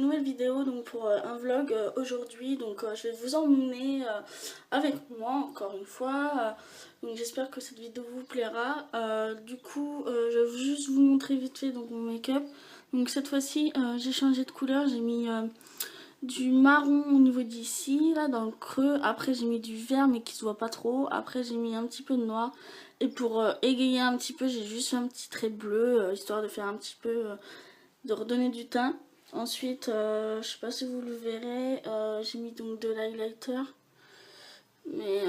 nouvelle vidéo donc pour un vlog aujourd'hui. Donc je vais vous emmener avec moi encore une fois. Donc j'espère que cette vidéo vous plaira. Du coup je vais juste vous montrer vite fait donc mon make-up. Donc cette fois-ci j'ai changé de couleur, j'ai mis du marron au niveau d'ici, là dans le creux. Après j'ai mis du vert mais qui se voit pas trop. Après j'ai mis un petit peu de noir. Et pour égayer un petit peu, j'ai juste fait un petit trait bleu, histoire de faire un petit peu, de redonner du teint. Ensuite, je sais pas si vous le verrez, j'ai mis donc de l'highlighter. Mais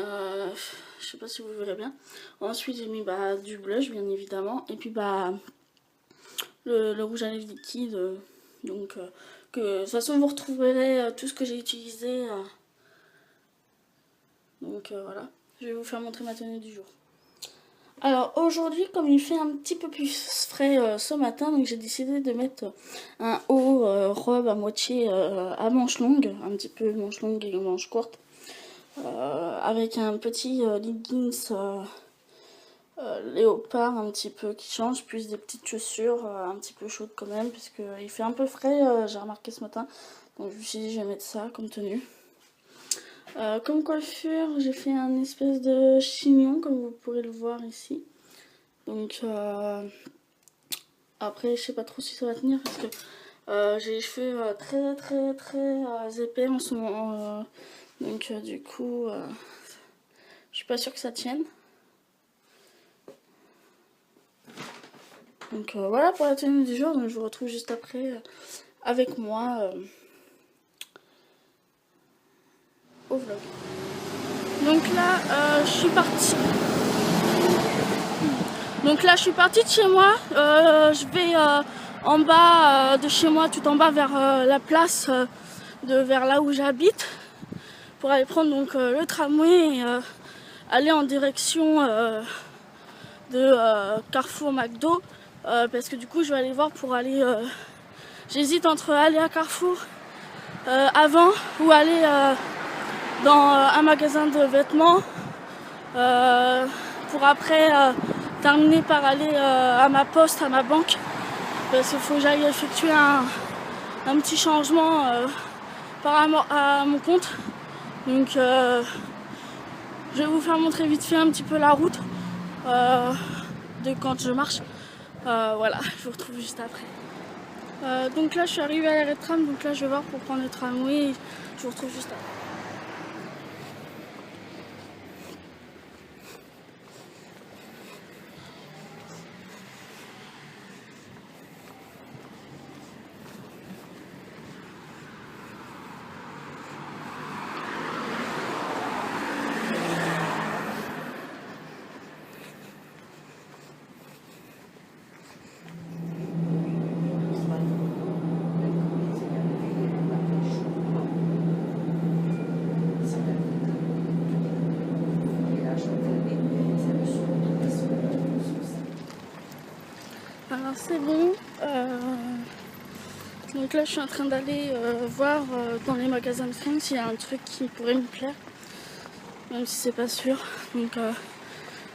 je sais pas si vous le verrez bien. Ensuite j'ai mis du blush bien évidemment. Et puis le rouge à lèvres liquide. Donc de toute façon vous retrouverez tout ce que j'ai utilisé. Donc voilà, je vais vous faire montrer ma tenue du jour. Alors aujourd'hui, comme il fait un petit peu plus frais ce matin, donc j'ai décidé de mettre un haut robe à moitié à manches longues, un petit peu manches longues et manches courtes, avec un petit leggings léopard un petit peu qui change, plus des petites chaussures un petit peu chaudes quand même, parce qu'il fait un peu frais, j'ai remarqué ce matin, donc je me suis dit je vais mettre ça comme tenue. Comme coiffure, j'ai fait un espèce de chignon, comme vous pourrez le voir ici. Donc après, je sais pas trop si ça va tenir parce que j'ai les cheveux très épais en ce moment. Donc du coup, je suis pas sûre que ça tienne. Donc voilà pour la tenue du jour. Donc je vous retrouve juste après avec moi au vlog. Donc là, je suis partie. Donc là, je suis partie de chez moi. Je vais en bas de chez moi, tout en bas vers la place, vers là où j'habite, pour aller prendre donc le tramway et aller en direction de Carrefour McDo, parce que du coup, je vais aller voir pour aller. J'hésite entre aller à Carrefour avant ou aller dans un magasin de vêtements pour après terminer par aller à ma poste, à ma banque, parce qu'il faut que j'aille effectuer un petit changement par rapport à mon compte. Donc je vais vous faire montrer vite fait un petit peu la route de quand je marche. Voilà, je vous retrouve juste après. Donc là je suis arrivée à l'arrêt de tram, donc là je vais voir pour prendre le tramway. Je vous retrouve juste après. Alors c'est bon, donc là je suis en train d'aller voir dans les magasins de fringues s'il y a un truc qui pourrait me plaire, même si c'est pas sûr. Donc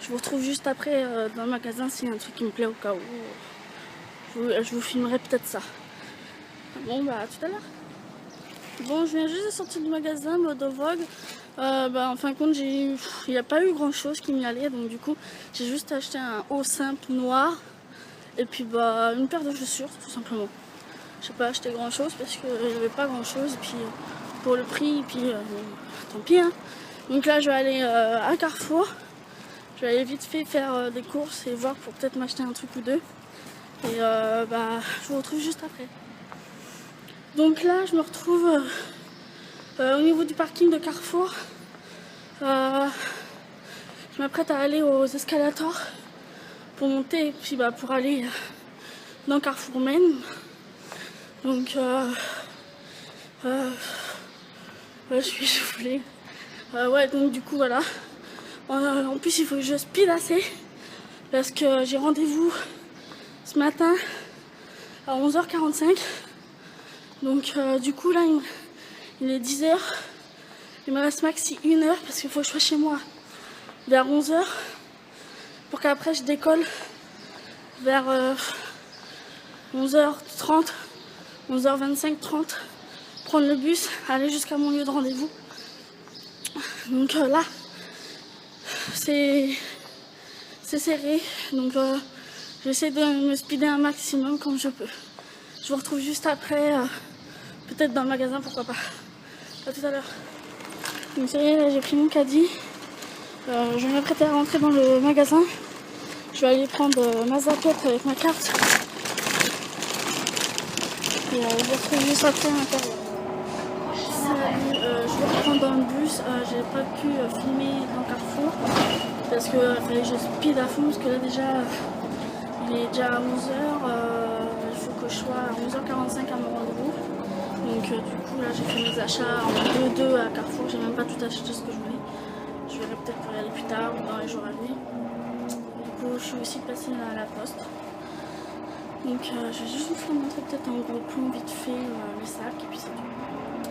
je vous retrouve juste après dans le magasin s'il y a un truc qui me plaît, au cas où je vous filmerai peut-être ça. Bon à tout à l'heure. Bon, je viens juste de sortir du magasin Mode Vogue. En fin de compte, il n'y a pas eu grand chose qui m'y allait, donc du coup j'ai juste acheté un haut simple noir. Et puis une paire de chaussures tout simplement. Je n'ai pas acheté grand chose parce qu'il n'y avait pas grand chose. Et puis pour le prix, et puis tant pis. Hein. Donc là je vais aller à Carrefour. Je vais aller vite fait faire des courses et voir pour peut-être m'acheter un truc ou deux. Et je vous retrouve juste après. Donc là je me retrouve au niveau du parking de Carrefour. Je m'apprête à aller aux escalators pour monter et puis pour aller dans Carrefour Main. Donc je suis essoufflée. Ouais, donc du coup voilà. En plus il faut que je speed assez parce que j'ai rendez-vous ce matin à 11h45. Donc du coup là il est 10h. Il me reste maxi 1 heure parce qu'il faut que je sois chez moi vers 11h pour qu'après je décolle vers 11h30, 11h25, 30 prendre le bus, aller jusqu'à mon lieu de rendez-vous. Donc là, c'est serré, donc j'essaie de me speeder un maximum comme je peux. Je vous retrouve juste après, peut-être dans le magasin, pourquoi pas. À tout à l'heure. Donc ça y est, là j'ai pris mon caddie. Je vais m'apprêter à rentrer dans le magasin. Je vais aller prendre ma zappette avec ma carte. Et je vous retrouve juste après à l'intérieur. Salut, je vais reprendre dans le bus. J'ai pas pu filmer dans Carrefour parce que fallait que je speed à fond parce que là déjà il est déjà à 11h. Il faut que je sois à 11h45 à mon rendez-vous. Donc du coup là j'ai fait mes achats en 2-2 à Carrefour. J'ai même pas tout acheté ce que je voulais. Je verrai peut-être pour y aller plus tard ou dans les jours à venir. Du coup je suis aussi passée à la poste. Donc je vais juste vous faire montrer peut-être en gros plan vite fait les sacs et puis c'est tout.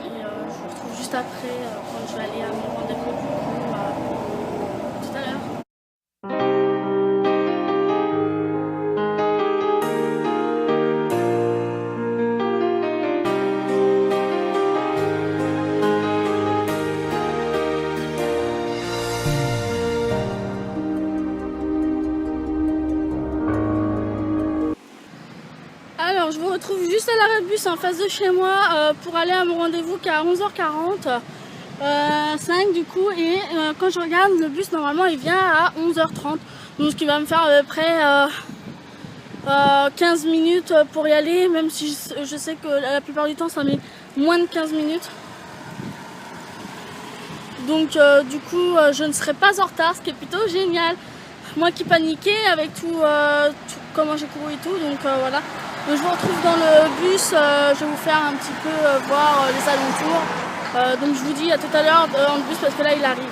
Et je vous retrouve juste après quand je vais aller à mon rendez-vous. Tout à l'heure. Alors je vous retrouve juste à l'arrêt de bus en face de chez moi pour aller à mon rendez-vous qui est à 11h40. 5 du coup, et quand je regarde le bus normalement il vient à 11h30, donc ce qui va me faire à peu près 15 minutes pour y aller, même si je sais que la plupart du temps ça met moins de 15 minutes. Donc du coup je ne serai pas en retard, ce qui est plutôt génial. Moi qui paniquais avec tout comment j'ai couru et tout, donc voilà. Donc, je vous retrouve dans le bus, je vais vous faire un petit peu voir les alentours. Donc je vous dis à tout à l'heure dans le bus parce que là il arrive.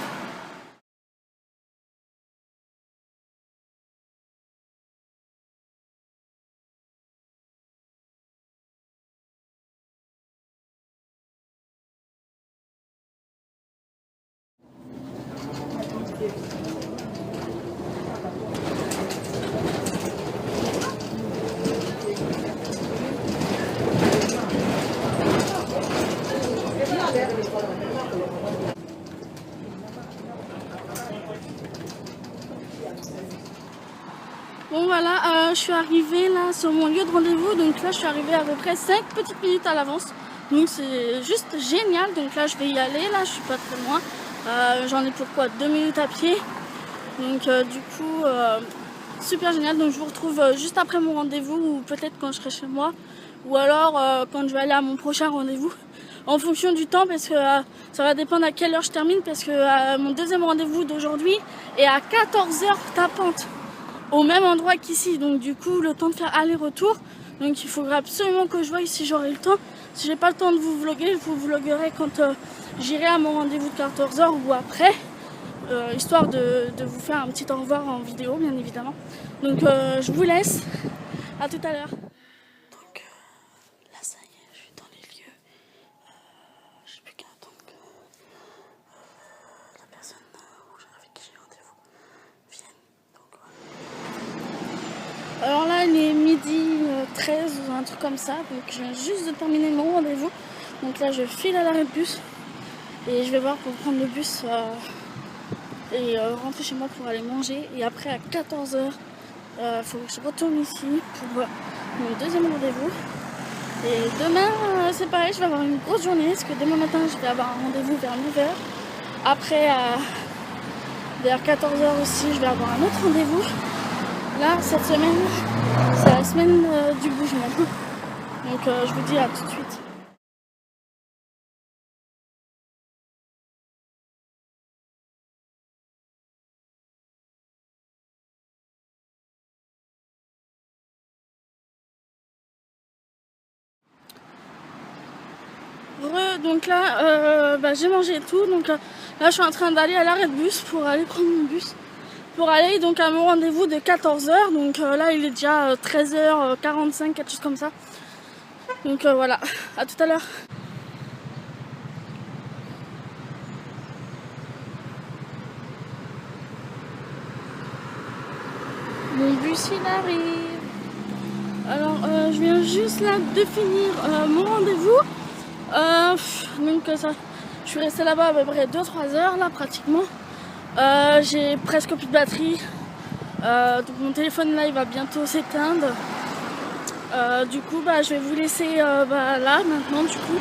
Bon voilà, je suis arrivée là sur mon lieu de rendez-vous, donc là je suis arrivée à peu près 5 petites minutes à l'avance, donc c'est juste génial. Donc là je vais y aller, là je suis pas très loin, j'en ai pour quoi 2 minutes à pied, donc du coup super génial. Donc je vous retrouve juste après mon rendez-vous, ou peut-être quand je serai chez moi, ou alors quand je vais aller à mon prochain rendez-vous, en fonction du temps, parce que ça va dépendre à quelle heure je termine, parce que mon deuxième rendez-vous d'aujourd'hui est à 14h tapante, au même endroit qu'ici, donc du coup le temps de faire aller-retour, donc il faudra absolument que je voie si j'aurai le temps. Si j'ai pas le temps de vous vlogger, je vous vloggerai quand j'irai à mon rendez-vous de 14h ou après, histoire de vous faire un petit au revoir en vidéo bien évidemment. Donc je vous laisse, à tout à l'heure. Donc là ça y est, je suis dans les lieux, je sais plus qu'à attendre que la personne avec qui j'ai rendez-vous vienne. Donc voilà. Alors là il est midi 13 ou un truc comme ça, donc je viens juste de terminer mon rendez-vous. Donc là je file à l'arrêt de bus et je vais voir pour prendre le bus et rentrer chez moi pour aller manger. Et après à 14h, faut que je retourne ici pour mon deuxième rendez-vous. Et demain c'est pareil, je vais avoir une grosse journée parce que demain matin je vais avoir un rendez-vous vers 9h. Après vers 14h aussi je vais avoir un autre rendez-vous. Là cette semaine c'est la semaine du bougement. Donc je vous dis à tout de suite. Donc là j'ai mangé et tout, donc là je suis en train d'aller à l'arrêt de bus pour aller prendre mon bus pour aller donc à mon rendez-vous de 14h. Donc là il est déjà 13h45, quelque chose comme ça. Donc voilà, à tout à l'heure. Mon bus il arrive. Alors je viens juste là de finir mon rendez-vous. Je suis restée là-bas à peu près 2-3 heures là pratiquement. J'ai presque plus de batterie. Donc mon téléphone là il va bientôt s'éteindre. Du coup je vais vous laisser là maintenant du coup.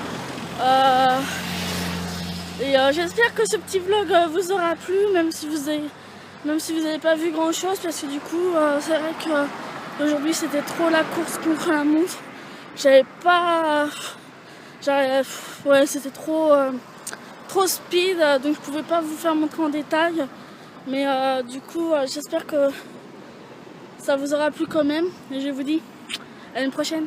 J'espère que ce petit vlog vous aura plu, même si vous n'avez pas vu grand chose, parce que du coup c'est vrai que aujourd'hui c'était trop la course contre la montre. C'était trop speed, donc je pouvais pas vous faire montrer en détail. Mais du coup j'espère que ça vous aura plu quand même. Et je vous dis à une prochaine.